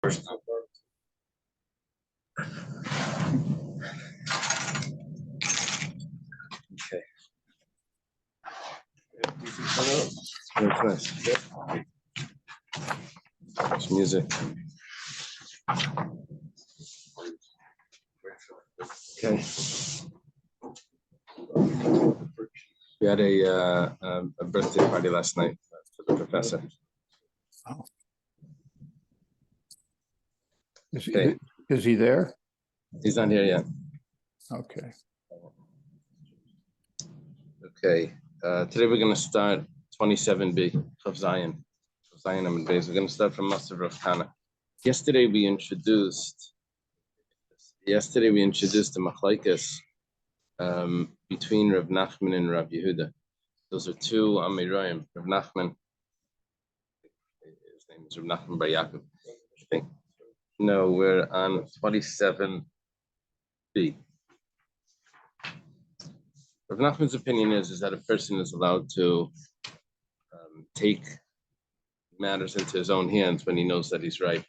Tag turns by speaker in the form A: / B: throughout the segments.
A: first time.
B: Okay. That's nice. There's music. Okay. We had a birthday party last night for the professor.
C: Oh. Is he there?
B: He's not here yet.
C: Okay.
B: Okay. Today we're going to start 27b of Zion. Zion and Beis. We're going to start from Master of Kana. Yesterday we introduced the Machlaikas between Rav Nachman and Rav Yehuda. Those are two Amirayim. Rav Nachman, his name is Rav Nachman Bar Yaakov, I think. No, we're on 27b. Rav Nachman's opinion is that a person is allowed to take matters into his own hands when he knows that he's right. If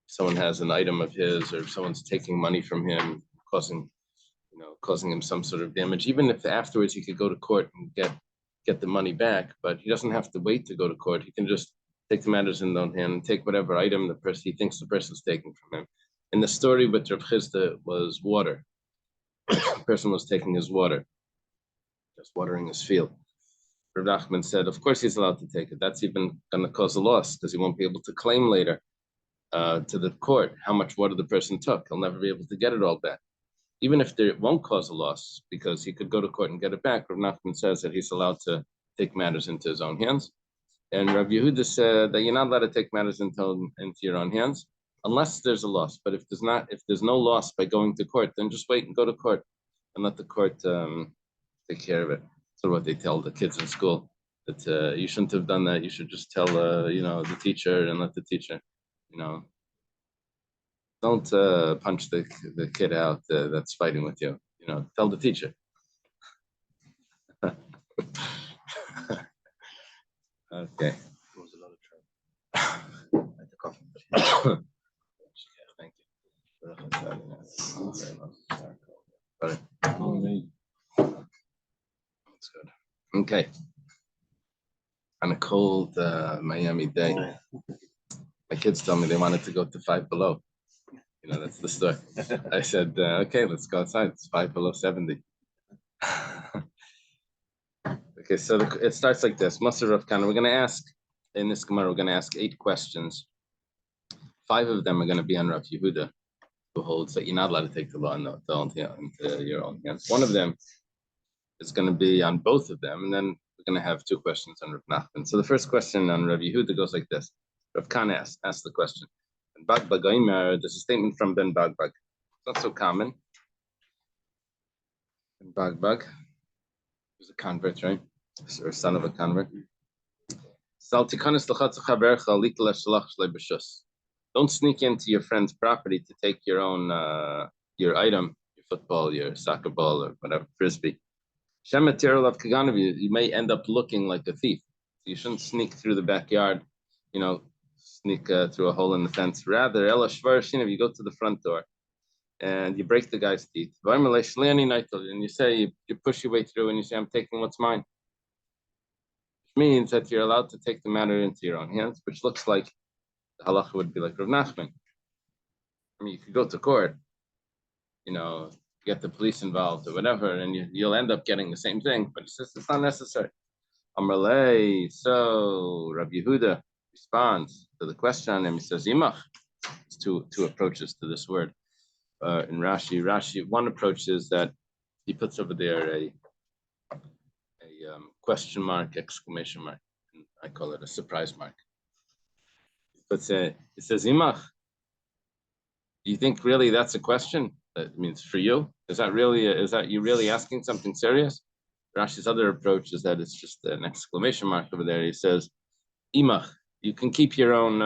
B: someone has an item of his, or if someone's taking money from him, causing him some sort of damage, even if afterwards he could go to court and get the money back, but he doesn't have to wait to go to court. He can just take the matters in his own hand and take whatever item he thinks the person's taking from him. In the story with Rav Chisda was water. The person was taking his water, just watering his field. Rav Nachman said, of course he's allowed to take it. That's even going to cause a loss because he won't be able to claim later to the court how much water the person took. He'll never be able to get it all back. Even if it won't cause a loss, because he could go to court and get it back, Rav Nachman says that he's allowed to take matters into his own hands. And Rav Yehuda said that you're not allowed to take matters into your own hands unless there's a loss. But if there's no loss by going to court, then just wait and go to court and let the court take care of it. So what they tell the kids in school, that you shouldn't have done that. You should just tell the teacher and let the teacher, don't punch the kid out that's fighting with you. Tell the teacher. Okay. Thank you. That's good. Okay. On a cold Miami day, my kids tell me they wanted to go to Five Below. That's the story. I said, okay, let's go outside. It's 5 below 70. Okay, so it starts like this. Maser Rav Kana. We're going to ask, in this Gemara, we're going to ask 8 questions. 5 of them are going to be on Rav Yehuda, who holds that you're not allowed to take the law into your own hands. One of them is going to be on both of them, and then we're going to have 2 questions on Rav Nachman. So the first question on Rav Yehuda goes like this. Rav Kana asks the question. There's a statement from Ben Bagbag. It's not so common. Ben Bagbag was a convert, right? Or son of a convert. Don't sneak into your friend's property to take your own your item, your football, your soccer ball, or whatever, frisbee. You may end up looking like a thief. You shouldn't sneak through the backyard, sneak through a hole in the fence. Rather, if you go to the front door and you break the guy's teeth, and you say, you push your way through and you say, I'm taking what's mine. Which means that you're allowed to take the matter into your own hands, which looks like the halacha would be like Rav Nachman. You could go to court, get the police involved or whatever, and you'll end up getting the same thing, but it's not necessary. Amrlei, so Rav Yehuda responds to the question, and he says, Imach. It's two approaches to this word. In Rashi, one approach is that he puts over there a question mark, exclamation mark. And I call it a surprise mark. But it says, Imach. You think really that's a question? That means for you? Is that you really asking something serious? Rashi's other approach is that it's just an exclamation mark over there. He says, Imach. You can keep your own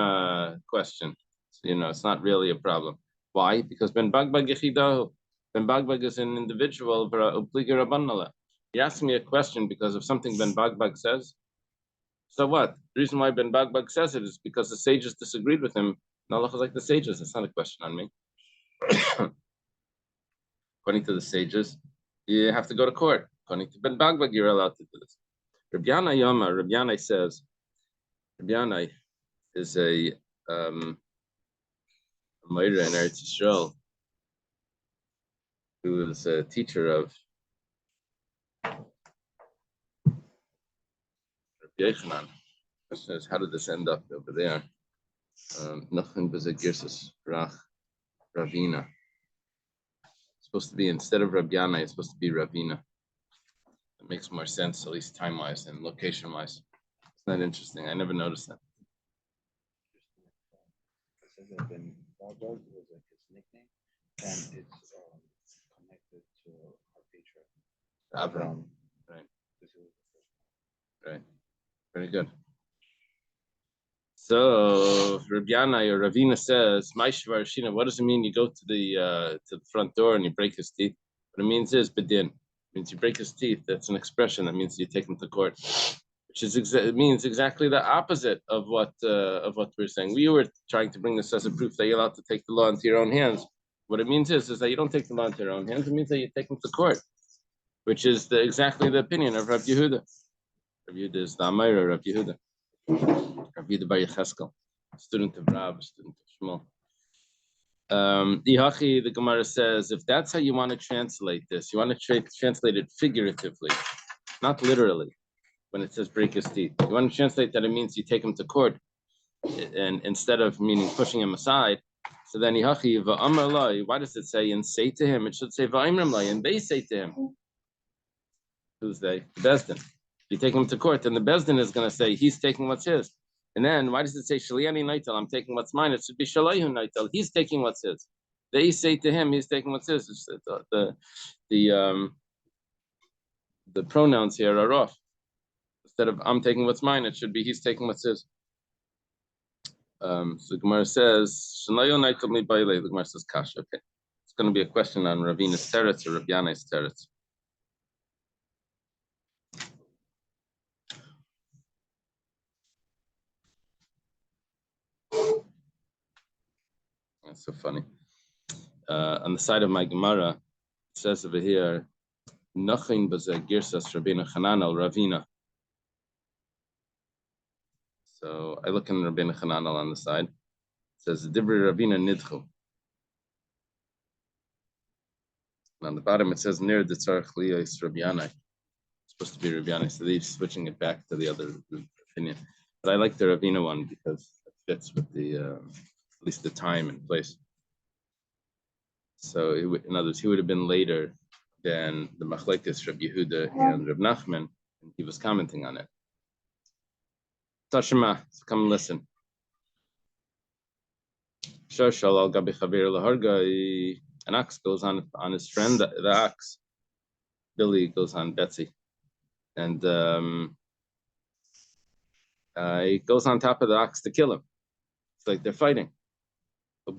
B: question. It's not really a problem. Why? Because Ben Bagbag Yechidahu. Ben Bagbag is an individual. He asked me a question because of something Ben Bagbag says. So what? The reason why Ben Bagbag says it is because the sages disagreed with him No, look like the sages. It's not a question on me. According to the sages, you have to go to court. According to Ben Bagbag, you're allowed to do this. Rabbi Yanai says, Rabbi Yanai is a Moira in Eretz Yisrael who is a teacher of Rabbi Yochanan. Question is, how did this end up over there? Nothing but a Girsus Rach Ravina. It's supposed to be, instead of Rabbi Yanai, it's supposed to be Ravina. It makes more sense, at least time-wise and location-wise. It's not interesting. I never noticed that.
A: Ben Barbara was like his nickname, and it's connected to our patriarch
B: Abraham. Right. Right. Very good. So Rabbi Yanai or Ravina says, what does it mean? You go to the front door and you break his teeth. What it means is bedin. It means you break his teeth. That's an expression that means you take him to court, which is it means exactly the opposite of what we're saying. We were trying to bring this as a proof that you're allowed to take the law into your own hands. What it means is that you don't take the law into your own hands. It means that you take him to court, which is exactly the opinion of Rabbi Yehuda. Rabbi Yehuda is the Amira of Rabbi Yehuda. Rabbi Yehuda Bar Yecheskel, student of Rab, student of Shmuel. The Gemara says, if that's how you want to translate this, you want to translate it figuratively, not literally. When it says break his teeth, you want to translate that it means you take him to court, and instead of meaning pushing him aside. So then why does it say and say to him? It should say and they say to him. Who's they? The Bezdin. You take him to court, and the Bezdin is going to say he's taking what's his. And then why does it say Shaliani Naitel? I'm taking what's mine. It should be Shalayhu Naitel. He's taking what's his. They say to him, he's taking what's his. The pronouns here are off. Instead of I'm taking what's mine, it should be he's taking what's his. So Gemara says, the Gemara says Kasha. Okay. It's going to be a question on Ravina's teretz or Rabbi Yanai's teretz. That's so funny. On the side of my Gemara, it says over here, Nachin baze girsas Rabbeinu Chanan al Ravina. So I look in Rabbeinu Chananel on the side. It says Dibri Ravina Nidchu. And on the bottom it says near the Tzarech Liyos Rabbi Yanai. It's supposed to be Rabbi Yanai, so they're switching it back to the other opinion. But I like the Ravina one because it fits with the at least the time and place. So in other words, he would have been later than the Machlekes Rabbi Yehuda and Reb Nachman, and he was commenting on it. Tashima, come and listen. An ox goes on his friend, the ox. Billy goes on Betsy. And he goes on top of the ox to kill him. It's like they're fighting. So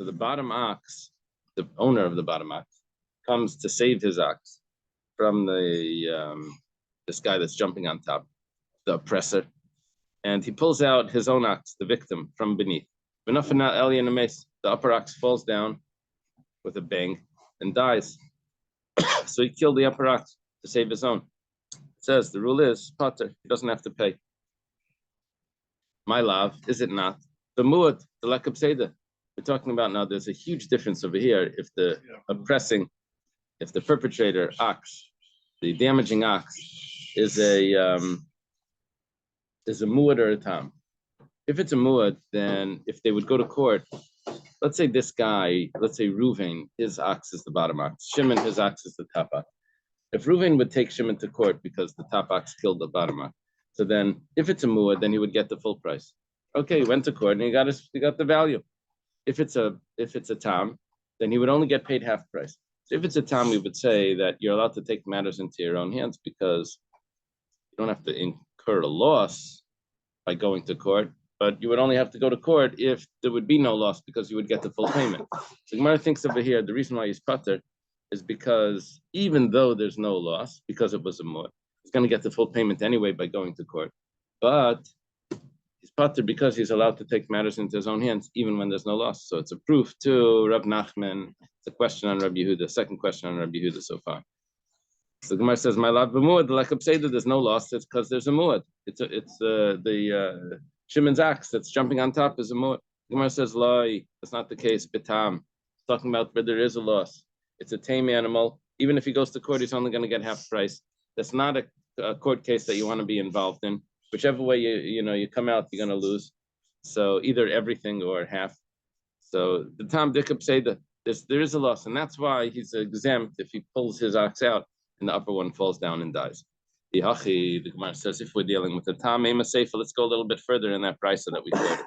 B: the bottom ox, the owner of the bottom ox, comes to save his ox from this guy that's jumping on top, the oppressor, and he pulls out his own ox, the victim, from beneath. The upper ox falls down with a bang and dies. So he killed the upper ox to save his own. It says the rule is potter, he doesn't have to pay. My love, is it not? The muad, the lack of seda. We're talking about now, there's a huge difference over here. If the if the perpetrator ox, the damaging ox, is a muad or a tam. If it's a muad, then if they would go to court, let's say this guy, let's say Reuven, his ox is the bottom ox. Shimon, his ox is the top ox. If Reuven would take Shimon to court because the top ox killed the bottom ox, so then if it's a muad, then he would get the full price. Okay, he went to court and he got the value. If it's a tam, then he would only get paid half price. So if it's a tam, we would say that you're allowed to take matters into your own hands because you don't have to incur a loss by going to court, but you would only have to go to court if there would be no loss because you would get the full payment. So Gemara thinks over here, the reason why he's pater is because even though there's no loss, because it was a muad, he's going to get the full payment anyway by going to court. But he's patur because he's allowed to take matters into his own hands, even when there's no loss. So it's a proof to Rab Nachman. It's a question on Rabbi Yehuda, second question on Rabbi Yehuda so far. So the Gemara says, "My love, b'muad like Abseda, there's no loss. It's because there's a muad. It's the Shimon's axe that's jumping on top is a muad." The Gemara says, "Loi, that's not the case. Bitam, talking about where there is a loss. It's a tame animal. Even if he goes to court, he's only going to get half price. That's not a court case that you want to be involved in. Whichever way you come out, you're going to lose. So either everything or half. So the Tam Dikab say that there is a loss, and that's why he's exempt if he pulls his ox out and the upper one falls down and dies. The Gemara says if we're dealing with the Tam Ema Seifa, let's go a little bit further in that price that we quoted.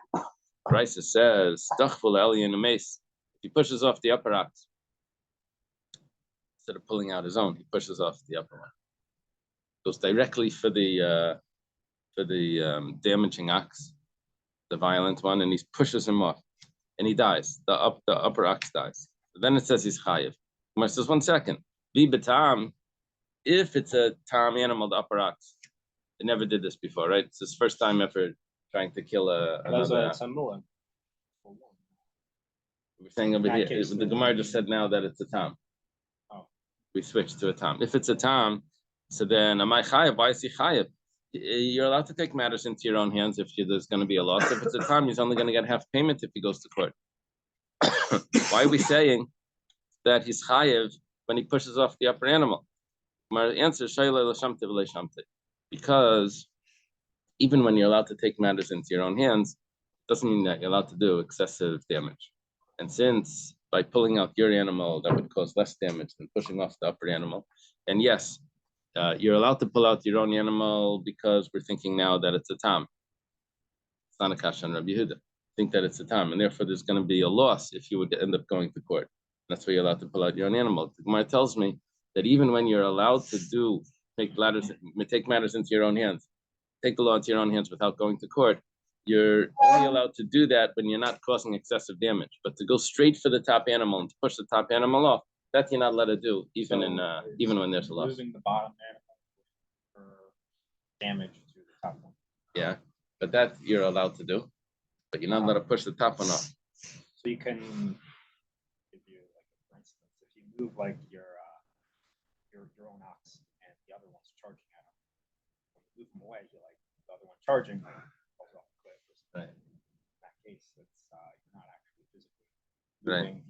B: Price says Dachful Elian Mace. If he pushes off the upper ox, instead of pulling out his own, he pushes off the upper one. Goes directly for the damaging ox, the violent one, and he pushes him off, and he dies. The upper ox dies. Then it says he's chayiv. Gemara says 1 second. Vibatam, if it's a tam animal, the upper ox, it never did this before, right? It's his first time ever trying to kill another. We're saying over here, the Gemara just said now that it's a tam.
A: Oh.
B: We switched to a tam. If it's a tam, so then am I chayiv? Why is he chayiv? You're allowed to take matters into your own hands if there's going to be a loss. If it's a tam, he's only going to get half payment if he goes to court. Why are we saying that he's chayiv when he pushes off the upper animal? My answer is because even when you're allowed to take matters into your own hands, it doesn't mean that you're allowed to do excessive damage. And since by pulling out your animal, that would cause less damage than pushing off the upper animal. And yes, you're allowed to pull out your own animal because we're thinking now that it's a tam. It's not a kasha on Rabbi Yehuda. Think that it's a tam, and therefore there's going to be a loss if you would end up going to court. That's why you're allowed to pull out your own animal. The Gemara tells me that even when you're allowed to take matters into your own hands, take the law into your own hands without going to court, you're only allowed to do that when you're not causing excessive damage. But to go straight for the top animal and to push the top animal off, that you're not allowed to do, even when there's a loss.
A: Losing the bottom animal for damage to the top one.
B: Yeah, but that you're allowed to do, but you're not allowed to push the top one off.
A: So you can, if you for instance, if you move like your own ox and the other one's charging at him, when you move them away, you're like the other one charging falls off the cliff.
B: Right.
A: In that case, it's you're not actually physically
B: Right.
A: moving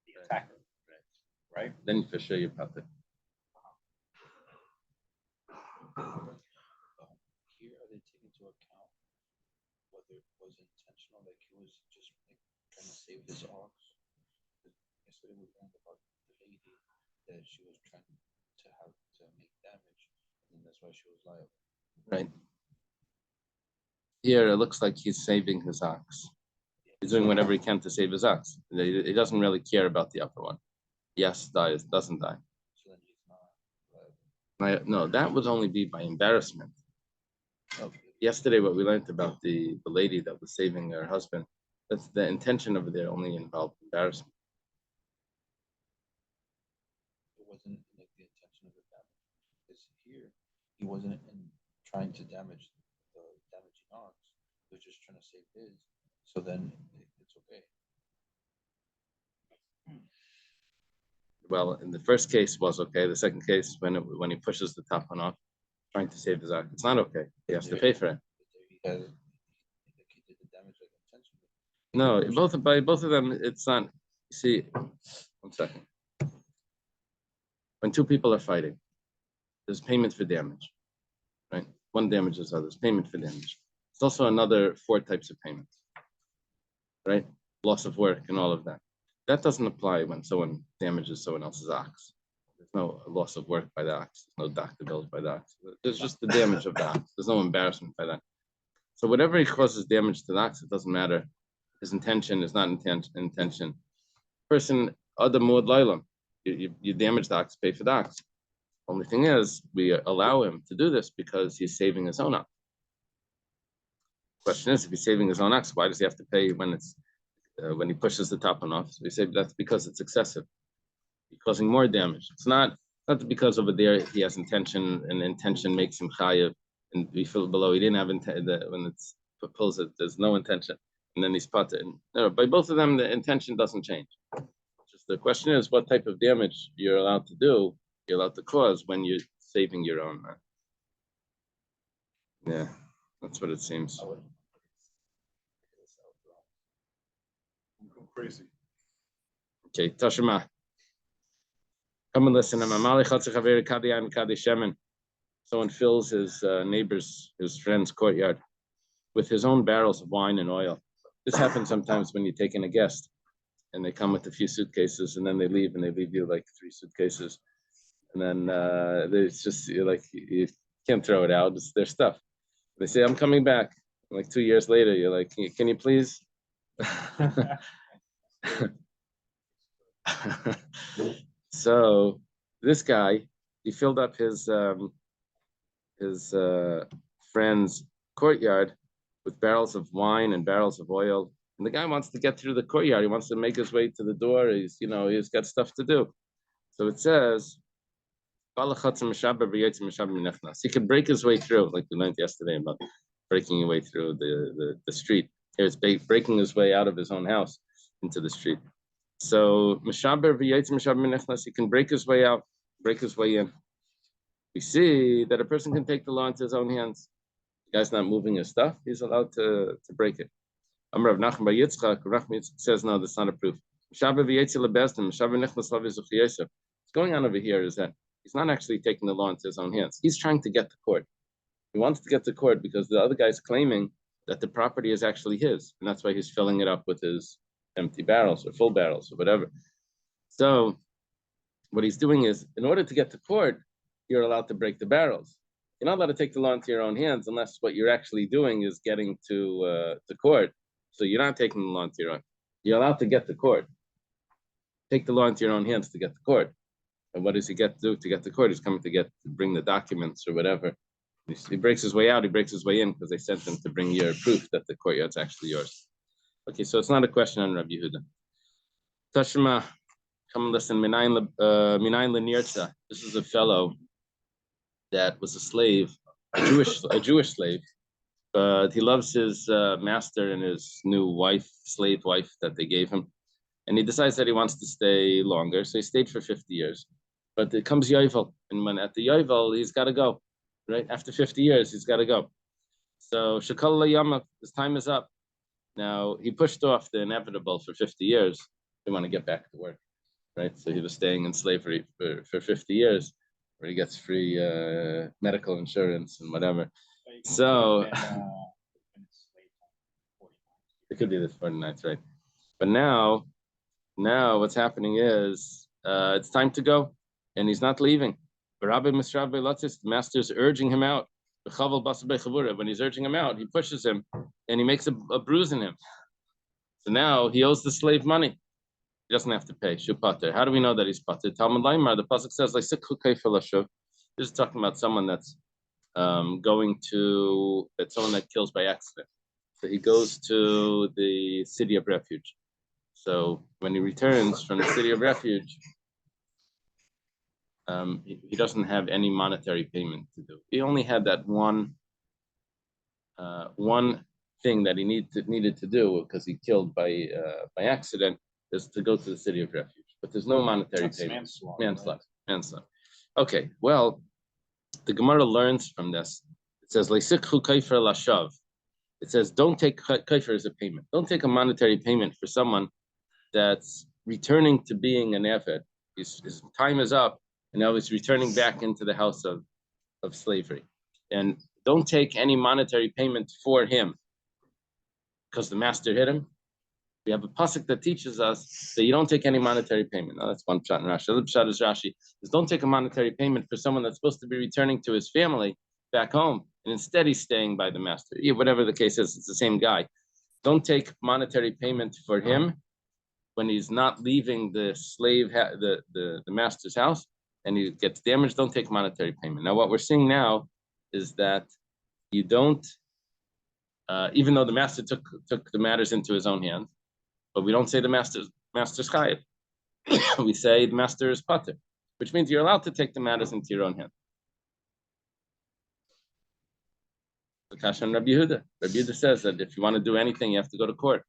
A: the attacker. Right?
B: Then for sure you're puppet.
A: Here, are they taking into account whether it was intentional, like he was just trying to save his ox? Yesterday we learned about the lady that she was trying to have to make damage, and that's why she was liable.
B: Right. Here it looks like he's saving his ox. He's doing whatever he can to save his ox. He doesn't really care about the upper one. Yes, dies, doesn't die.
A: So then he's not liable.
B: No, that would only be by embarrassment. Yesterday, what we learned about the lady that was saving her husband, that's the intention over there only involved embarrassment.
A: It wasn't like the intention of the damage. Because here, he wasn't trying to damage the damaging ox. He was just trying to save his. So then it's okay.
B: Well, in the first case was okay. The second case, when he pushes the top one off, trying to save his ox, it's not okay. He has to pay for it.
A: He did the damage like intentionally.
B: No, by both of them, it's not. You see, 1 second. When two people are fighting, there's payment for damage, right? One damages others, payment for damage. There's also another 4 types of payments, right? Loss of work and all of that. That doesn't apply when someone damages someone else's ox. There's no loss of work by the ox. There's no doctor bills by the ox. There's just the damage of the ox. There's no embarrassment by that. So whatever he causes damage to the ox, it doesn't matter. His intention is not intention. Person, other muad lailam, you damage the ox, pay for the ox. Only thing is, we allow him to do this because he's saving his own ox. Question is, if he's saving his own ox, why does he have to pay when he pushes the top one off? So we say that's because it's excessive. He's causing more damage. It's not because over there he has intention, and intention makes him chayiv, and we feel below he didn't have intent when it's pulls it. There's no intention, and then he's potter. And no, by both of them, the intention doesn't change. Just the question is, what type of damage you're allowed to do, you're allowed to cause when you're saving your own. Yeah, that's what it seems.
D: Go crazy.
B: Okay, Tashima. Come and listen. Someone fills his neighbor's, his friend's courtyard with his own barrels of wine and oil. This happens sometimes when you're taking a guest and they come with a few suitcases and then they leave and they leave you like 3 suitcases. And then it's just like, you can't throw it out. It's their stuff. They say, I'm coming back. Like 2 years later, you're like, can you please? So this guy, he filled up his friend's courtyard with barrels of wine and barrels of oil. And the guy wants to get through the courtyard. He wants to make his way to the door. He's got stuff to do. So it says, he could break his way through, like we learned yesterday about breaking your way through the street. Here's breaking his way out of his own house into the street. So he can break his way out, break his way in. We see that a person can take the law into his own hands. The guy's not moving his stuff, he's allowed to break it. Amar Rav Nachman bar Yitzchak, Rav Nachman says, no, that's not a proof. What's going on over here is that he's not actually taking the law into his own hands. He's trying to get to court. He wants to get to court because the other guy's claiming that the property is actually his, and that's why he's filling it up with his empty barrels or full barrels or whatever. So what he's doing is, in order to get to court, you're allowed to break the barrels. You're not allowed to take the law into your own hands unless what you're actually doing is getting to court. So you're not taking the law into your own. You're allowed to get to court. Take the law into your own hands to get to court. And what does he get to do to get to court? He's coming to bring the documents or whatever. He breaks his way out, he breaks his way in because they sent him to bring your proof that the courtyard's actually yours. Okay, so it's not a question on Rabbi Yehuda. Tashma, come and listen. Minayin Lenirza. This is a fellow that was a slave, a Jewish slave, but he loves his master and his new slave wife that they gave him, and he decides that he wants to stay longer, so he stayed for 50 years. But it comes Yovel, and when at the Yovel, he's got to go, right? After 50 years, he's got to go. So Shekal Layama, his time is up. Now, he pushed off the inevitable for 50 years. He want to get back to work, right? So he was staying in slavery for 50 years, where he gets free medical insurance and whatever. So it could be the 49th, right? But now what's happening is it's time to go, and he's not leaving. The master's urging him out. When he's urging him out, he pushes him, and he makes a bruise in him. So now he owes the slave money. He doesn't have to pay. Shupater. How do we know that he's pater? Talmud Laimar, the pasuk says, this is talking about someone that's someone that kills by accident. So he goes to the city of refuge. So when he returns from the city of refuge, he doesn't have any monetary payment to do. He only had that one thing that he needed to do because he killed by accident, is to go to the city of refuge. But there's no monetary payment. Manslaughter. Okay, well, the Gemara learns from this. It says, "Leisikhu kaifer lashav." It says, don't take kaifer as a payment. Don't take a monetary payment for someone that's returning to being an eved. His time is up, and now he's returning back into the house of slavery. And don't take any monetary payment for him because the master hit him. We have a pasuk that teaches us that you don't take any monetary payment. Now, that's one pshat in Rashi. The other pshat is Rashi is don't take a monetary payment for someone that's supposed to be returning to his family back home, and instead he's staying by the master. Yeah, whatever the case is, it's the same guy. Don't take monetary payment for him when he's not leaving the the master's house and he gets damaged. Don't take monetary payment. Now, what we're seeing now is that you don't, even though the master took the matters into his own hands, but we don't say the master's chayiv. We say the master is pater, which means you're allowed to take the matters into your own hands. The Kasha and Rabbi Yehuda. Rabbi Yehuda says that if you want to do anything, you have to go to court.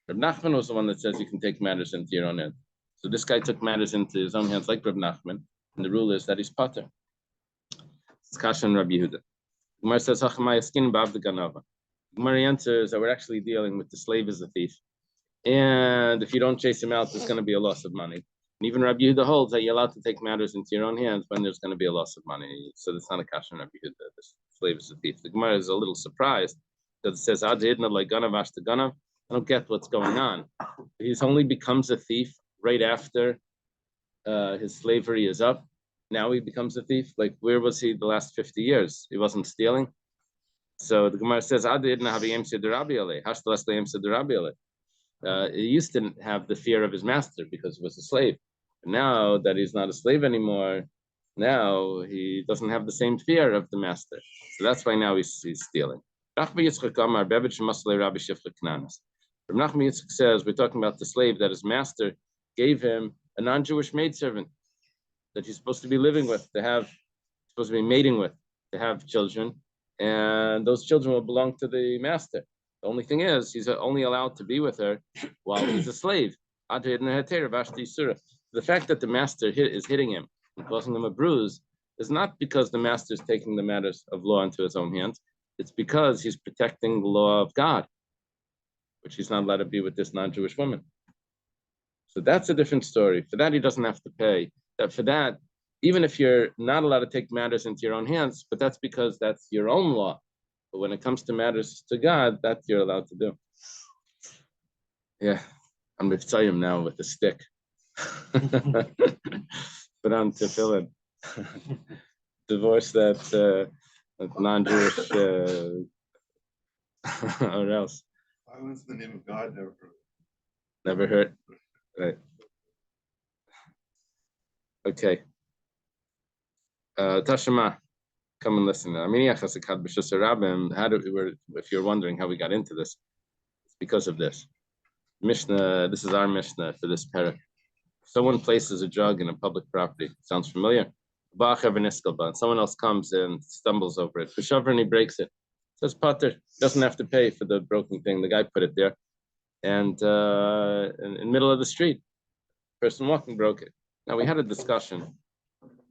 B: Reb Nachman was the one that says you can take matters into your own hands. So this guy took matters into his own hands like Reb Nachman, and the rule is that he's pater. It's Kasha and Rabbi Yehuda. Gemara says, Hachamaya skin b'avda ganava. Gemara answers that we're actually dealing with the slave as a thief. And if you don't chase him out, there's going to be a loss of money. And even Rabbi Yehuda holds that you're allowed to take matters into your own hands when there's going to be a loss of money. So that's not a Kasha and Rabbi Yehuda. The slave is a thief. The Gemara is a little surprised because it says, Ad hidna like ganav ashta ganav. I don't get what's going on. He only becomes a thief right after his slavery is up. Now he becomes a thief. Like, where was he the last 50 years? He wasn't stealing. So the Gemara says, he used to have the fear of his master because he was a slave. And now that he's not a slave anymore, now he doesn't have the same fear of the master. So that's why now he's stealing. Rabbi Nachman Yitzchak says, we're talking about the slave that his master gave him a non-Jewish maidservant that he's supposed to be living with, supposed to be mating with, to have children, and those children will belong to the master. The only thing is, he's only allowed to be with her while he's a slave. The fact that the master is hitting him and causing him a bruise is not because the master is taking the matters of law into his own hands. It's because he's protecting the law of God, which he's not allowed to be with this non-Jewish woman. So that's a different story. For that, he doesn't have to pay. For that, even if you're not allowed to take matters into your own hands, but that's because that's your own law. But when it comes to matters to God, that you're allowed to do. Yeah, I'm mitzayim now with a stick. Put on tefillin. Divorce that non-Jewish or else.
D: Violence in the name of God never hurt.
B: Never hurt. Right. Okay. Tashema, come and listen. If you're wondering how we got into this, it's because of this. Mishnah, this is our Mishnah for this parak. Someone places a drug in a public property. Sounds familiar? Someone else comes and stumbles over it. And he breaks it. Says Potter doesn't have to pay for the broken thing. The guy put it there. And in the middle of the street, person walking broke it. Now we had a discussion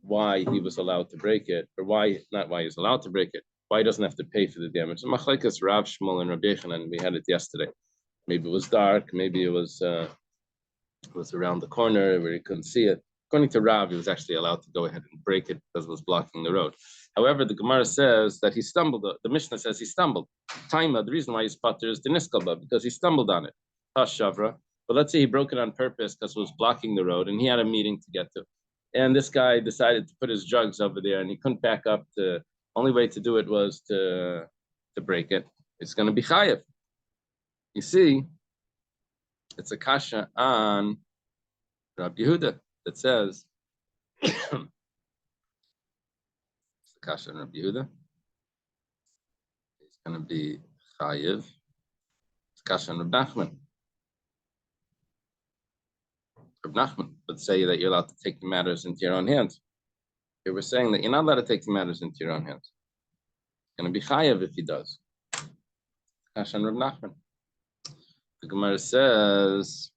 B: why he was allowed to break it, or not why he's allowed to break it, why he doesn't have to pay for the damage. Machlekes Rav Shmuel and Rabbi Yechanan, we had it yesterday. Maybe it was dark, maybe it was around the corner where he couldn't see it. According to Rav, he was actually allowed to go ahead and break it because it was blocking the road. However, the Gemara says that he stumbled. The Mishnah says he stumbled. Taima, the reason why he's pater is Deniskalba, because he stumbled on it. Hashavra. But let's say he broke it on purpose because it was blocking the road and he had a meeting to get to. And this guy decided to put his drugs over there and he couldn't back up. Only way to do it was to break it. It's going to be chayev. You see, it's a kasha on Rabbi Yehuda that says, it's a kasha on Rabbi Yehuda. It's going to be chayev. It's kasha on Rabbi Nachman. Rabbi Nachman would say that you're allowed to take the matters into your own hands. Here we're saying that you're not allowed to take the matters into your own hands. It's going to be chayev if he does. Kasha on Rabbi Nachman. The Gemara says,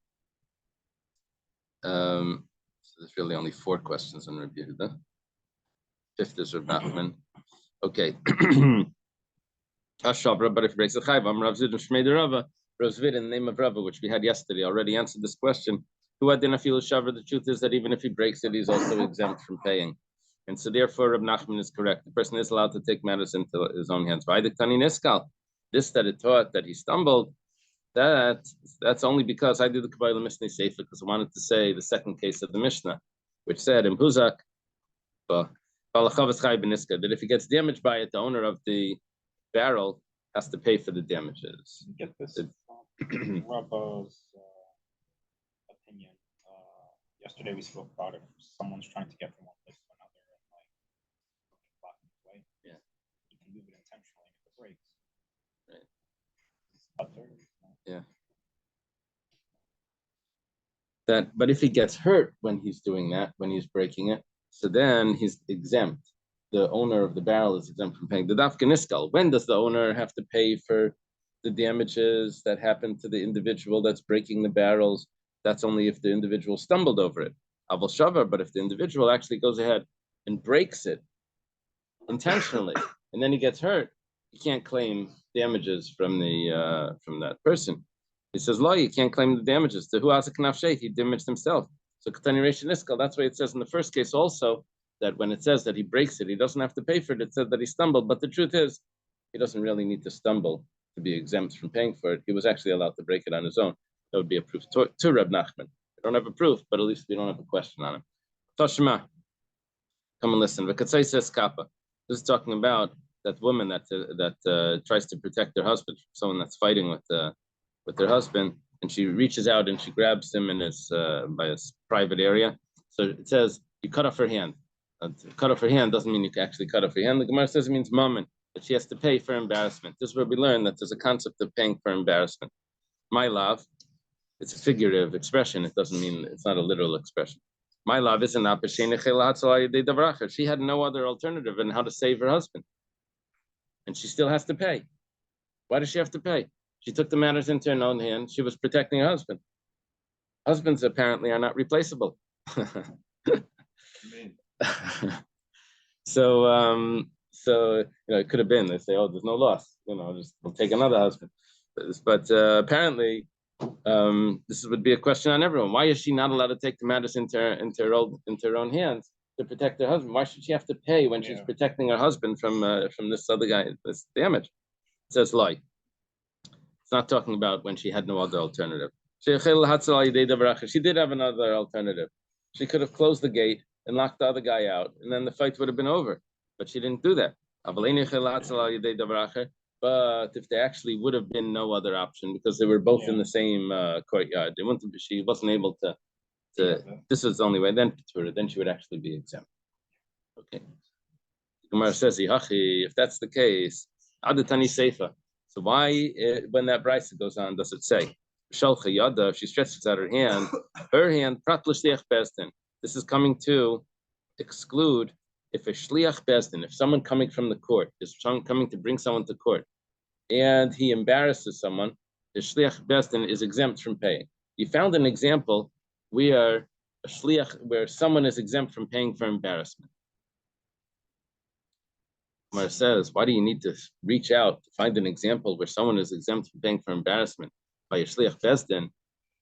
B: so there's really only 4 questions on Rabbi Yehuda. 5th is Rabbi Nachman. Okay. Hashavra, but if he breaks the chayv, Rav Zid and Shmei Rava, Rav Zvid in the name of Rava, which we had yesterday, already answered this question. Who had dinner feel shavra? The truth is that even if he breaks it, he's also exempt from paying. And so therefore, Rabbi Nachman is correct. The person is allowed to take matters into his own hands. This that it taught that he stumbled, that's only because I did the Kabbalah Mishnah Sefer because I wanted to say the second case of the Mishnah, which said in Huzak, that if he gets damaged by it, the owner of the barrel has to pay for the damages.
A: Get this from Rabba's opinion. Yesterday we spoke about it. Someone's trying to get from one place to another and blocking his way.
B: Yeah.
A: You can move it intentionally if it breaks.
B: Right. Yeah. But if he gets hurt when he's doing that, when he's breaking it, so then he's exempt. the owner of the barrel is exempt from paying. The dafka niskal. When does the owner have to pay for the damages that happen to the individual that's breaking the barrels? That's only if the individual stumbled over it. Aval shavar, but if the individual actually goes ahead and breaks it intentionally, and then he gets hurt, he can't claim damages from that person. He says, "Law, you can't claim the damages. To who has a knaf sheikh? He damaged himself." So continuation iskal. That's why it says in the first case also that when it says that he breaks it, he doesn't have to pay for it. It said that he stumbled, but the truth is, he doesn't really need to stumble to be exempt from paying for it. He was actually allowed to break it on his own. That would be a proof to Reb Nachman. We don't have a proof, but at least we don't have a question on it. Toshma, come and listen. V'katzai says kappa. This is talking about that woman that tries to protect her husband from someone that's fighting with her husband, and she reaches out and she grabs him in his by his private area. So it says you cut off her hand. Cut off her hand doesn't mean you can actually cut off her hand. The Gemara says it means mammon, that she has to pay for embarrassment. This is where we learn that there's a concept of paying for embarrassment. My love, it's a figurative expression. It doesn't mean, it's not a literal expression. My love is an she had no other alternative in how to save her husband. And she still has to pay. Why does she have to pay? She took the matters into her own hands. She was protecting her husband. Husbands apparently are not replaceable. So it could have been, they say, oh, there's no loss, just we'll take another husband. But apparently, this would be a question on everyone. Why is she not allowed to take the matters into her own hands to protect her husband? Why should she have to pay when she's protecting her husband from this other guy, this damage? It says lie. It's not talking about when she had no other alternative. She did have another alternative. She could have closed the gate and locked the other guy out, and then the fight would have been over. But she didn't do that. But if there actually would have been no other option, because they were both in the same courtyard, she wasn't able to. This was the only way. Then she would actually be exempt. Okay. Gemara says, if that's the case, adatani seifa. So why, when that brisa goes on, does it say, if she stretches out her hand, pratlish bezdin. This is coming to exclude if a shliach bezdin, if someone coming from the court is coming to bring someone to court, and he embarrasses someone, the shliach bezdin is exempt from paying. You found an example where where someone is exempt from paying for embarrassment. Gemara says, why do you need to reach out to find an example where someone is exempt from paying for embarrassment by a shliach bezdin,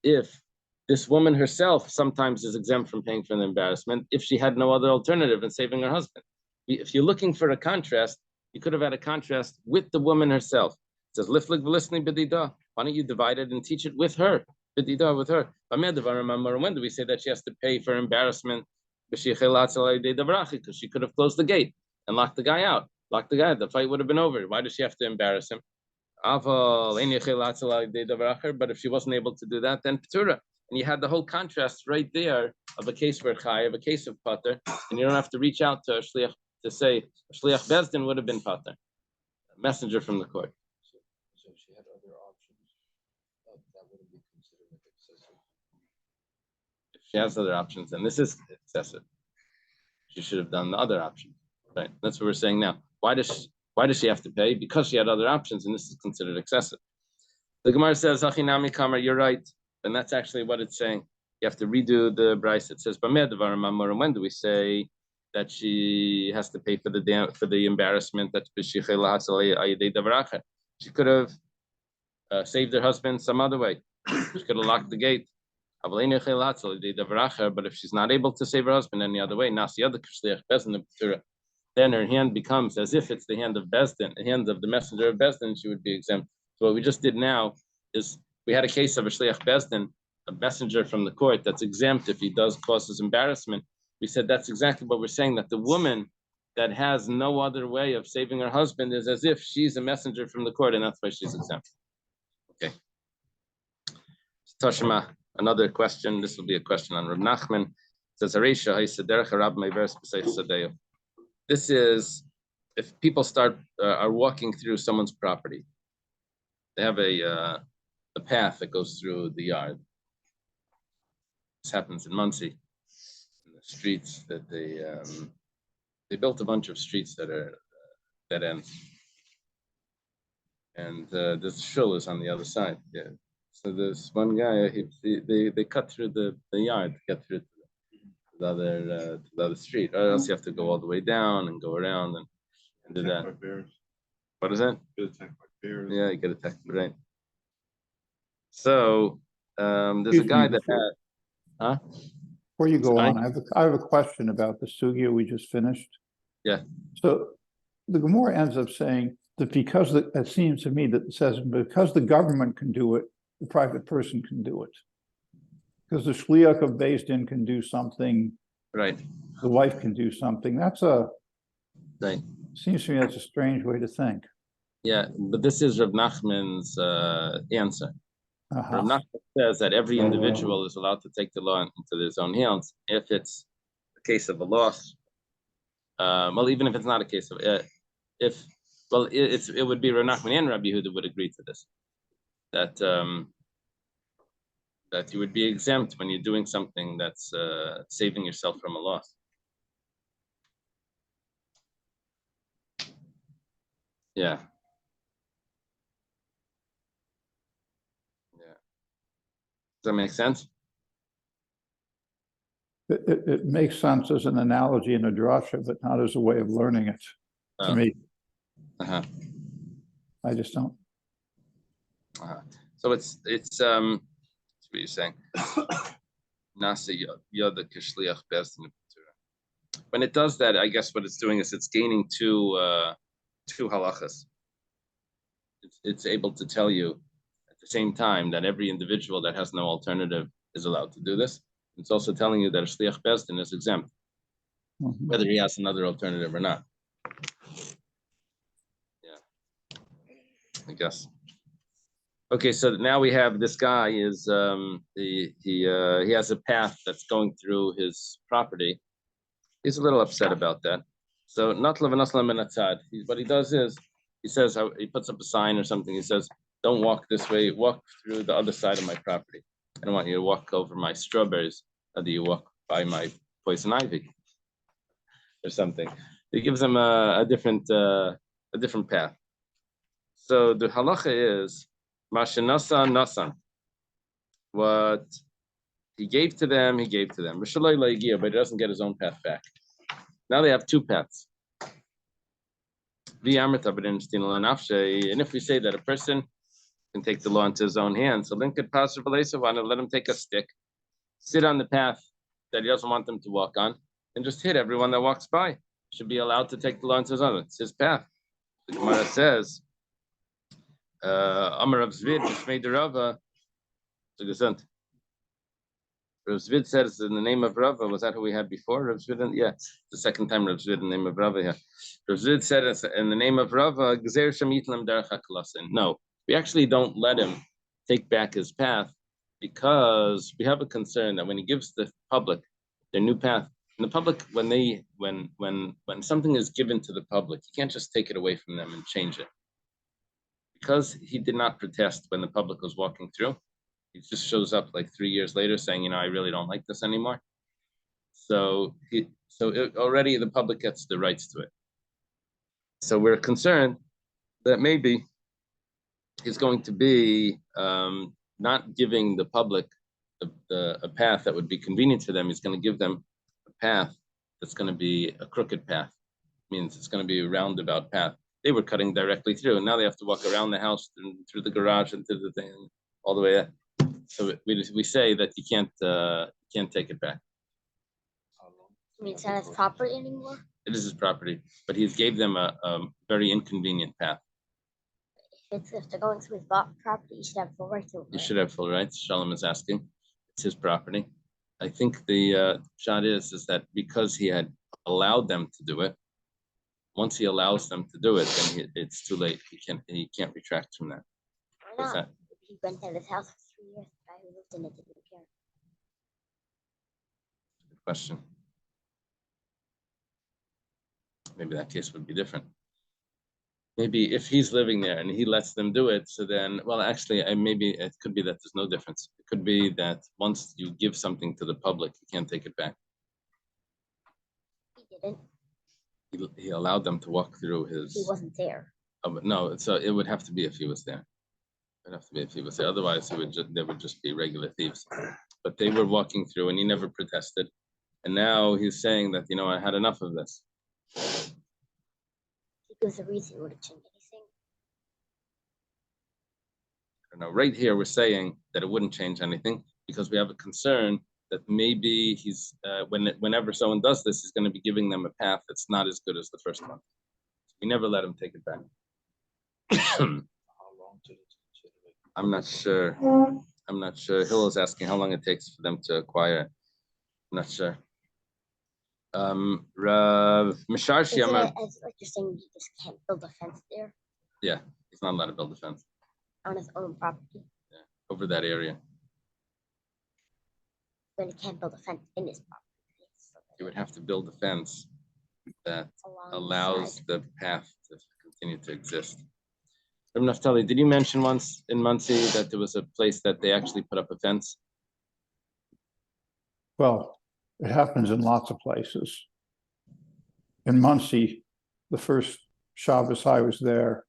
B: if this woman herself sometimes is exempt from paying for the embarrassment if she had no other alternative in saving her husband? If you're looking for a contrast, you could have had a contrast with the woman herself. It says, liflik v'lisni b'dida. Why don't you divide it and teach it with her? B'dida, with her. When do we say that she has to pay for embarrassment? Because she could have closed the gate and locked the guy out. Locked the guy, the fight would have been over. Why does she have to embarrass him? But if she wasn't able to do that, then Petura. And you had the whole contrast right there of a case where Chai, of a case of Pater, and you don't have to reach out to a Shliach to say Shliach Bezdin would have been Pater, a messenger from the court.
A: So if she had other options, that wouldn't be considered excessive.
B: If she has other options, then this is excessive. She should have done the other option. Right? That's what we're saying now. Why does she have to pay? Because she had other options, and this is considered excessive. The Gemara says, Achinami Kamar, you're right. And that's actually what it's saying. You have to redo the brisa. It says, when do we say that she has to pay for the embarrassment? She could have saved her husband some other way. She could have locked the gate. But if she's not able to save her husband any other way, then her hand becomes as if it's the hand of Bezdin, the hand of the messenger of Bezdin, she would be exempt. So what we just did now is we had a case of a shliach bezdin, a messenger from the court that's exempt if he does causes embarrassment. We said that's exactly what we're saying, that the woman that has no other way of saving her husband is as if she's a messenger from the court, and that's why she's exempt. Okay. Toshima, another question. This will be a question on Reb Nachman. It says, this is if people are walking through someone's property. They have a path that goes through the yard. This happens in Muncie, in the streets that they built a bunch of streets that are dead ends. And this shul is on the other side. Yeah. So this one guy, they cut through the yard to get through to the other street. Or else you have to go all the way down and go around and do
D: Attacked
B: that.
D: by bears.
B: What is that?
D: Get attacked by bears.
B: Yeah, you get attacked, right? So there's a
C: Excuse me,
B: guy that had, huh?
C: Before you go
B: Sorry?
C: on, I have a question about the sugya we just finished.
B: Yeah.
C: So the Gemara ends up saying that because it seems to me that it says because the government can do it, the private person can do it. Because the shliach of Beis Din can do something,
B: Right.
C: the wife can do something.
B: Right.
C: Seems to me that's a strange way to think.
B: Yeah, but this is Rav Nachman's answer.
C: Uh-huh.
B: Rav Nachman says that every individual is allowed to take the law into his own hands if it's a case of a loss. Well, even if it's not a case of it would be Rav Nachman and Rabbi Yehuda would agree to this, that that you would be exempt when you're doing something that's saving yourself from a loss. Yeah. Yeah. Does that make sense?
C: It makes sense as an analogy in a drasha, but not as a way of learning it to me.
B: Uh-huh.
C: I just don't.
B: Uh-huh. So it's that's what you're saying. Nasa yoda kishliach best in the Torah. When it does that, I guess what it's doing is it's gaining two halachas. It's able to tell you at the same time that every individual that has no alternative is allowed to do this. It's also telling you that a shliach bezdin is exempt, whether he has another alternative or not. Yeah, I guess. Okay, so now we have this guy is he has a path that's going through his property. He's a little upset about that. So not what he does is he says he puts up a sign or something. He says, "Don't walk this way. Walk through the other side of my property. I don't want you to walk over my strawberries. How do you walk by my poison ivy or something?" He gives them a different path. So the halacha is mashenasa nasan. What he gave to them, he gave to them. But he doesn't get his own path back. Now they have two paths. And if we say that a person can take the law into his own hands, so then could pass let him take a stick, sit on the path that he doesn't want them to walk on, and just hit everyone that walks by. Should be allowed to take the law into his own. It's his path. The Gemara says, Amar Rav Zvid, Shmei Rava, Rav Zvid says in the name of Rava. Was that who we had before? Rav Zvid, yeah, the second time Rav Zvid in the name of Rava here. Rav Zvid said in the name of Rava, no, we actually don't let him take back his path because we have a concern that when he gives the public their new path, and the public, when something is given to the public, you can't just take it away from them and change it. Because he did not protest when the public was walking through. He just shows up like 3 years later saying, I really don't like this anymore. So already the public gets the rights to it. So we're concerned that maybe he's going to be not giving the public a path that would be convenient for them. He's going to give them a path that's going to be a crooked path. It means it's going to be a roundabout path. They were cutting directly through, and now they have to walk around the house and through the garage and through the thing all the way up. So we say that you can't take it back.
E: I mean, it's not his property anymore.
B: It is his property, but he gave them a very inconvenient path.
E: If they're going through his property, you should have full rights over it.
B: You should have full rights. Shalom is asking. It's his property. I think the shot is that because he had allowed them to do it, once he allows them to do it, then it's too late. He can't retract from that.
E: Why not? He rented his house for 3 years. The guy who lived in it didn't care.
B: Good question. Maybe that case would be different. Maybe if he's living there and he lets them do it, so then, well, actually, maybe it could be that there's no difference. It could be that once you give something to the public, you can't take it back.
E: He didn't.
B: he allowed them to walk through
E: He
B: his.
E: wasn't there.
B: Oh, but no, so it would have to be if he was there. It would have to be if he was there. Otherwise, they would just be regular thieves. But they were walking through, and he never protested. And now he's saying that I had enough of this.
E: He gives a reason. Would it change anything?
B: I don't know. Right here, we're saying that it wouldn't change anything because we have a concern that maybe he's whenever someone does this, he's going to be giving them a path that's not as good as the first one. We never let him take it back.
A: How long did it consider it?
B: I'm not sure. I'm not sure. Hill is asking how long it takes for them to acquire. I'm not sure. Rav Misharshi,
E: Is it as like you're saying, you just can't build a fence there
B: yeah, he's not allowed to build a fence
E: on his own property?
B: over that area.
E: Then he can't build a fence in his property. So
B: He would have to build a fence that
E: along the
B: allows
E: side.
B: the path to continue to exist. Rav Naftali, did you mention once in Muncie that there was a place that they actually put up a fence?
C: Well, it happens in lots of places. In Muncie, the first Shabbos I was there,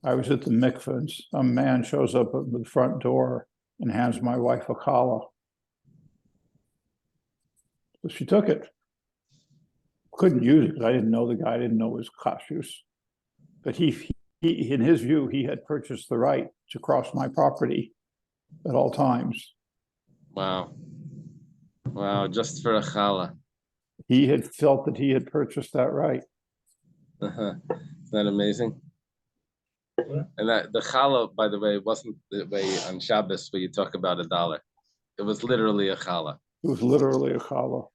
C: I was at the mikveh, and some man shows up at the front door and hands my wife a challah. So she took it. Couldn't use it because I didn't know the guy, I didn't know his kashrus. But he, in his view, he had purchased the right to cross my property at all times.
B: Wow. Wow, just for a challah.
C: He had felt that he had purchased that right.
B: Isn't that amazing? And that the challah, by the way, wasn't the way on Shabbos where you talk about $1. It was literally a challah.
C: It was literally a challah.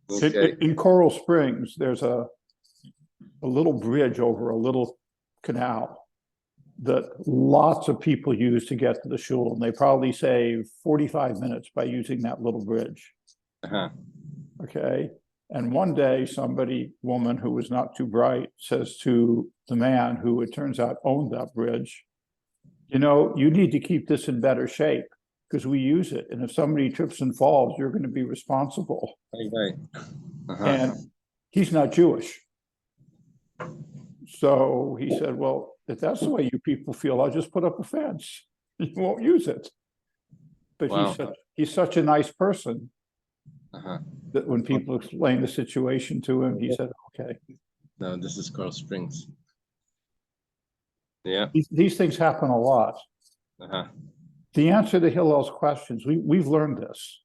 B: Okay.
C: In Coral Springs, there's a little bridge over a little canal that lots of people use to get to the shul, and they probably save 45 minutes by using that little bridge. Okay. And one day, woman who was not too bright, says to the man who it turns out owned that bridge, you need to keep this in better shape because we use it. And if somebody trips and falls, you're going to be responsible.
B: Right.
C: And he's not Jewish. So he said, well, if that's the way you people feel, I'll just put up a fence. You won't use it. But
B: Wow.
C: he's such a nice person
B: Uh-huh.
C: that when people explained the situation to him, he said, okay.
B: No, this is Coral Springs. Yeah.
C: These things happen a lot. The answer to Hillel's questions, we've learned this.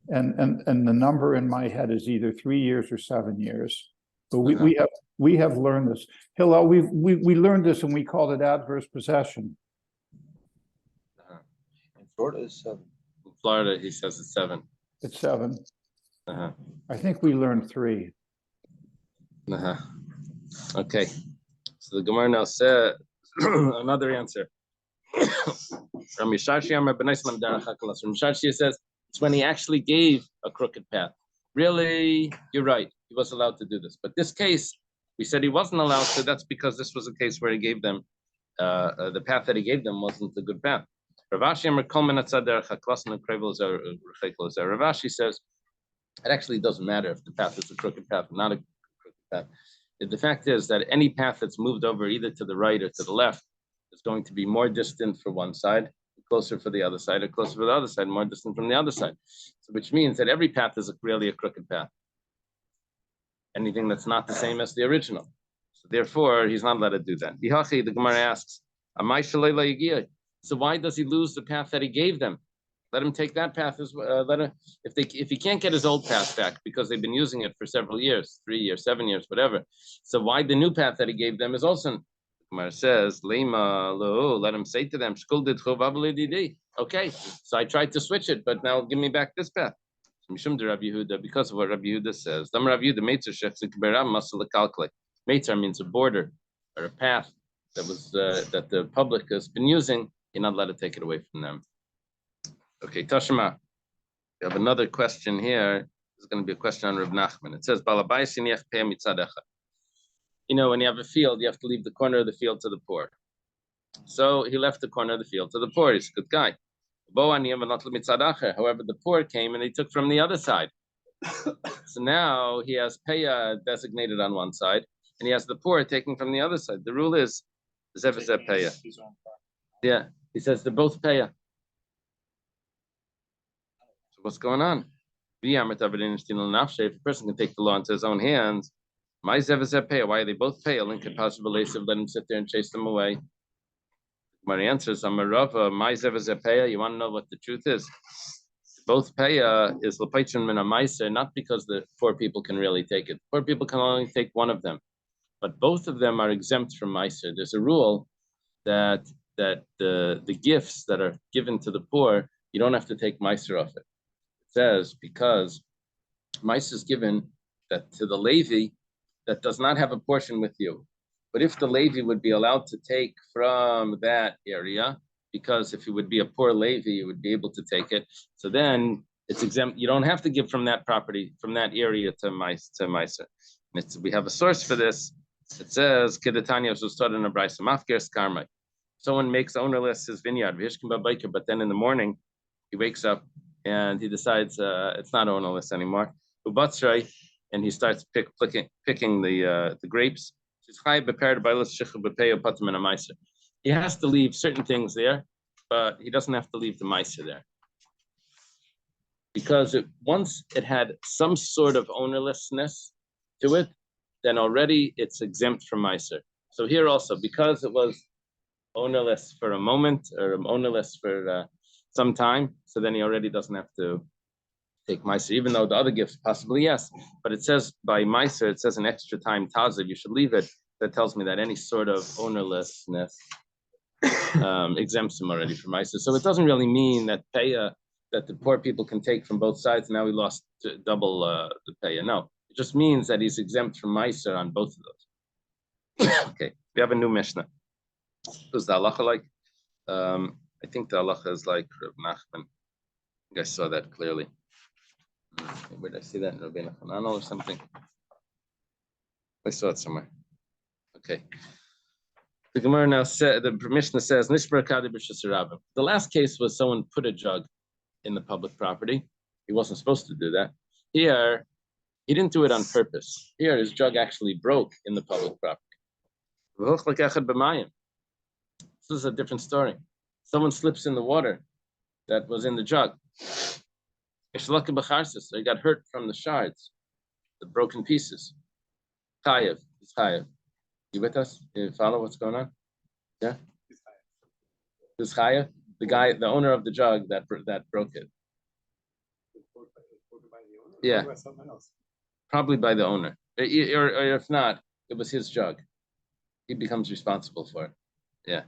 C: And the number in my head is either 3 years or 7 years. But we have learned this. Hillel, we learned this and we called it adverse possession.
A: In Florida, it's 7.
B: In Florida, he says it's 7.
C: It's 7.
B: Uh-huh.
C: I think we learned 3.
B: Okay. So the Gemara now said another answer. Misharshi says it's when he actually gave a crooked path. Really, you're right. He was allowed to do this. But this case, we said he wasn't allowed to. That's because this was a case where he gave them, the path that he gave them wasn't a good path. Ravashi says it actually doesn't matter if the path is a crooked path or not a crooked path. The fact is that any path that's moved over either to the right or to the left is going to be more distant for one side, closer for the other side, or closer for the other side, more distant from the other side. So, which means that every path is really a crooked path. Anything that's not the same as the original. So therefore, he's not allowed to do that. The Gemara asks, so why does he lose the path that he gave them? Let him take that path as well. If he can't get his old path back because they've been using it for several years, 3 years, 7 years, whatever. So why the new path that he gave them is also? Gemara says, Lema lo, let him say to them, okay, so I tried to switch it, but now give me back this path. Because of what Rabbi Yehuda says. Meitzar means a border or a path that was that the public has been using. You're not allowed to take it away from them. Okay, Tashima, we have another question here. This is going to be a question on Rav Nachman. It says, when you have a field, you have to leave the corner of the field to the poor. So he left the corner of the field to the poor. He's a good guy. However, the poor came and they took from the other side. So now he has Peya designated on one side, and he has the poor taking from the other side. The rule is Zev Peya. Yeah, he says they're both Peya. So what's going on? If a person can take the law into his own hands, my Zev Peya. Why are they both Peya? Link could possibly let him sit there and chase them away. My answer is, Amarava, my Zev Peya. You want to know what the truth is? Both Peya is Lepaitrin Min Meiser, not because the poor people can really take it. Poor people can only take one of them, but both of them are exempt from Meiser. There's a rule that the gifts that are given to the poor, you don't have to take Meiser off it. It says because Meiser is given that to the Levi that does not have a portion with you. But if the Levi would be allowed to take from that area, because if he would be a poor Levi, he would be able to take it. So then it's exempt. You don't have to give from that property, from that area to Meiser. We have a source for this. It says, Kedatanya was taught in a Brisa, Mafkers Karma. Someone makes ownerless his vineyard, but then in the morning, he wakes up and he decides it's not ownerless anymore. And he starts picking the grapes. He has to leave certain things there, but he doesn't have to leave the meiser there. Because once it had some sort of ownerlessness to it, then already it's exempt from meiser. So here also, because it was ownerless for a moment or ownerless for some time, so then he already doesn't have to take meiser, even though the other gifts possibly yes. But it says by meiser, it says an extra time tazav, you should leave it. That tells me that any sort of ownerlessness exempts him already from meiser. So it doesn't really mean that peya that the poor people can take from both sides. Now we lost double the peya. No, it just means that he's exempt from meiser on both of those. Okay, we have a new mishnah. Who's the halacha like? I think the halacha is like Reb Nachman. I think I saw that clearly. Where did I see that in Rabbeinu Hananel or something? I saw it somewhere. Okay. The Gemara now said, the Mishnah says, the last case was someone put a jug in the public property. He wasn't supposed to do that. Here, he didn't do it on purpose. Here, his jug actually broke in the public property. This is a different story. Someone slips in the water that was in the jug. So he got hurt from the shards, the broken pieces. Chayev, it's chayev. You with us? You follow what's going on? Yeah? This chayev, the guy, the owner of the jug that broke it. Yeah. Probably by the owner. Or if not, it was his jug. He becomes responsible for it. Yeah.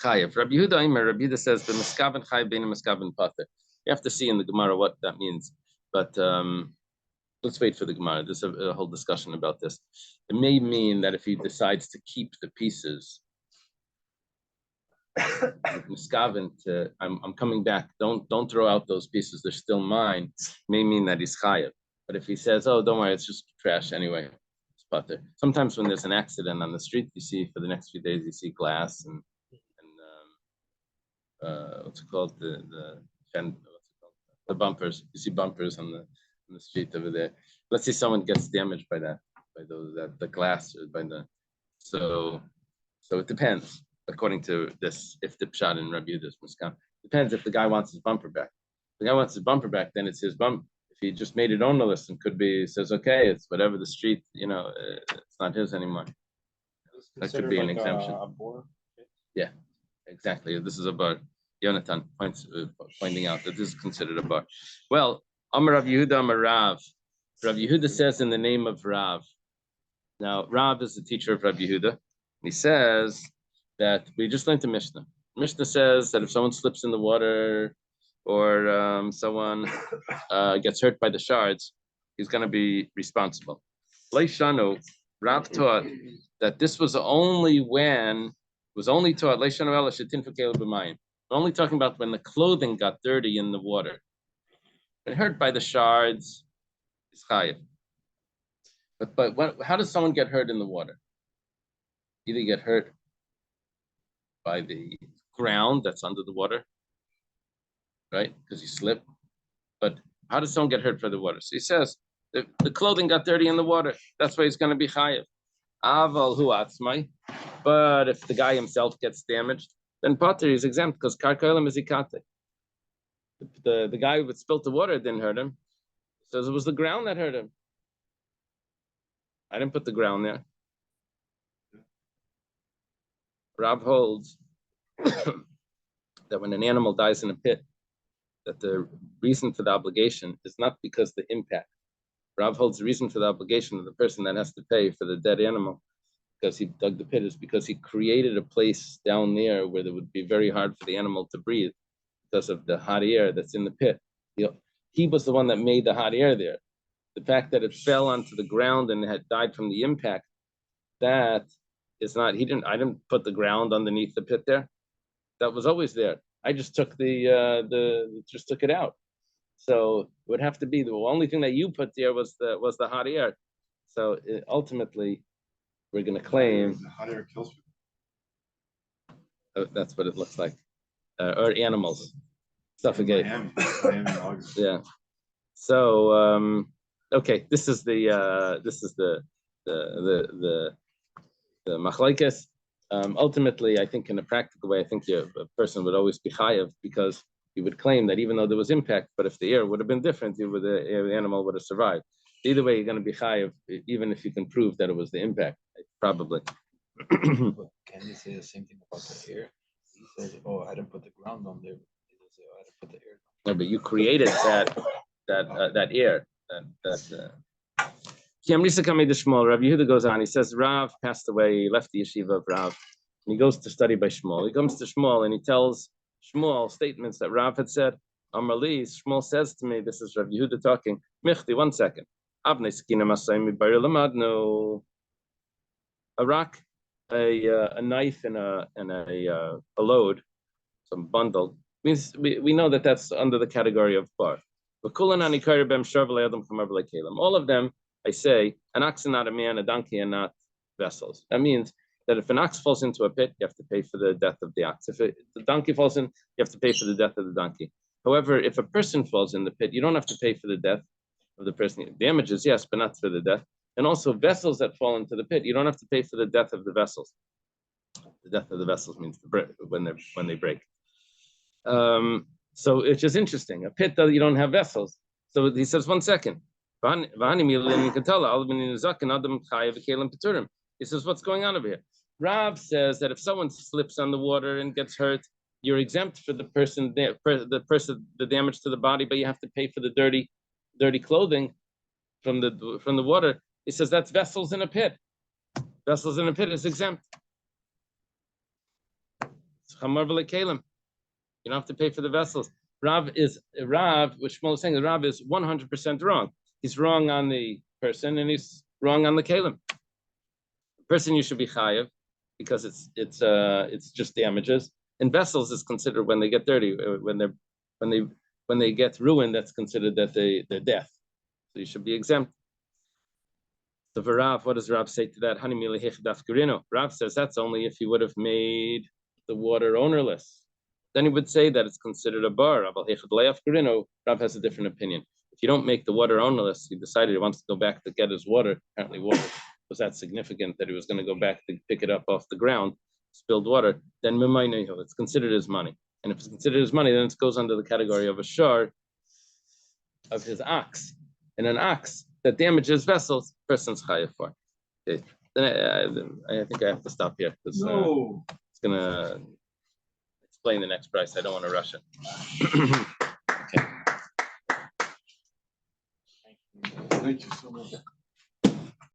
B: Chayev. Rabbi Yehuda says the miskaven chayev bein miskaven pater. You have to see in the Gemara what that means. But let's wait for the Gemara. There's a whole discussion about this. It may mean that if he decides to keep the pieces, miskaven to I'm coming back. Don't throw out those pieces. They're still mine. It may mean that he's chayev. But if he says, oh, don't worry, it's just trash anyway, it's pater. Sometimes when there's an accident on the street, you see for the next few days you see glass and what's it called the bumpers. You see bumpers on the street over there. Let's say someone gets damaged by that, by the glass, or by the so it depends according to this. If the pshat in Rabbi Yehuda's Muskan depends if the guy wants his bumper back. If the guy wants his bumper back, then it's his bump. If he just made it ownerless and says okay, it's whatever the street, it's not his anymore. That could be an exemption. Yeah, exactly. This is a bar. Yonatan pointing out that this is considered a bar. Well, Amar Rav Yehuda, Amar Rav. Rav Yehuda says in the name of Rav. Now, Rav is the teacher of Rav Yehuda. He says that we just learned the Mishnah. Mishnah says that if someone slips in the water or someone gets hurt by the shards, he's going to be responsible. Leishanu, Rav taught that this was only taught Leishanu ela shetin fekelu b'mayim. We're only talking about when the clothing got dirty in the water. When hurt by the shards, it's chayiv. But how does someone get hurt in the water? Either get hurt by the ground that's under the water, right? Because you slip. But How does someone get hurt for the water? So he says the clothing got dirty in the water. That's why he's going to be chayiv. Aval hu atzmai. But if the guy himself gets damaged, then Potter is exempt because karkoilim is ikate. The guy who spilt the water didn't hurt him. He says it was the ground that hurt him. I didn't put the ground there. Rav holds that when an animal dies in a pit, that the reason for the obligation is not because the impact. Rav holds the reason for the obligation of the person that has to pay for the dead animal because he dug the pit is because he created a place down there where it would be very hard for the animal to breathe because of the hot air that's in the pit. He was the one that made the hot air there. The fact that it fell onto the ground and had died from the impact, that is not, I didn't put the ground underneath the pit there. That was always there. I just took just took it out. So it would have to be the only thing that you put there was the hot air. So ultimately, we're going to claim
D: The hot air kills people.
B: that's what it looks like, or animals. Suffocate.
D: Miami, August.
B: Yeah. So okay, this is the machlekes. Ultimately, I think in a practical way, I think a person would always be chayav because you would claim that even though there was impact, but if the air would have been different, the animal would have survived. Either way, you're going to be chayav, even if you can prove that it was the impact, probably.
A: But can you say the same thing about the air? He says, "Oh, I didn't put the ground on there." He doesn't say, "Oh, I didn't put the air."
B: No, but you created that air. Rav Yehuda goes on. He says Rav passed away. He left the yeshiva of Rav, and he goes to study by Shmuel. He comes to Shmuel and he tells Shmuel statements that Rav had said. Amrali, Shmuel says to me, this is Rav Yehuda talking. Michti, 1 second. A rock, a knife, and a load, some bundle. Means we know that that's under the category of bar. All of them, I say, an ox is not a man, a donkey are not vessels. That means that if an ox falls into a pit, you have to pay for the death of the ox. If the donkey falls in, you have to pay for the death of the donkey. However, if a person falls in the pit, you don't have to pay for the death of the person. Damages, yes, but not for the death. And also vessels that fall into the pit, you don't have to pay for the death of the vessels. The death of the vessels means when they break. So it's just interesting. A pit, though, you don't have vessels. So he says, 1 second. He says, what's going on over here? Rav says that if someone slips on the water and gets hurt, you're exempt for the damage to the body, but you have to pay for the dirty clothing from the water. He says that's vessels in a pit. Vessels in a pit is exempt. You don't have to pay for the vessels. Rav, what Shmuel is saying is Rav is 100% wrong. He's wrong on the person and he's wrong on the kalim. The person you should be chayav because it's just damages. And vessels is considered when they get dirty, when they get ruined, that's considered that they're death. So you should be exempt. So for Rav, what does Rav say to that? Rav says that's only if he would have made the water ownerless. Then he would say that it's considered a bar. Rav has a different opinion. If you don't make the water ownerless, he decided he wants to go back to get his water. Apparently water was that significant that he was going to go back to pick it up off the ground, spilled water, then it's considered his money. And if it's considered his money, then it goes under the category of a shar of his ox. And an ox that damages vessels, person's chayav for. Okay. Then I think I have to stop here because it's going to explain the next price. I don't want to rush it.
D: Thank you so much.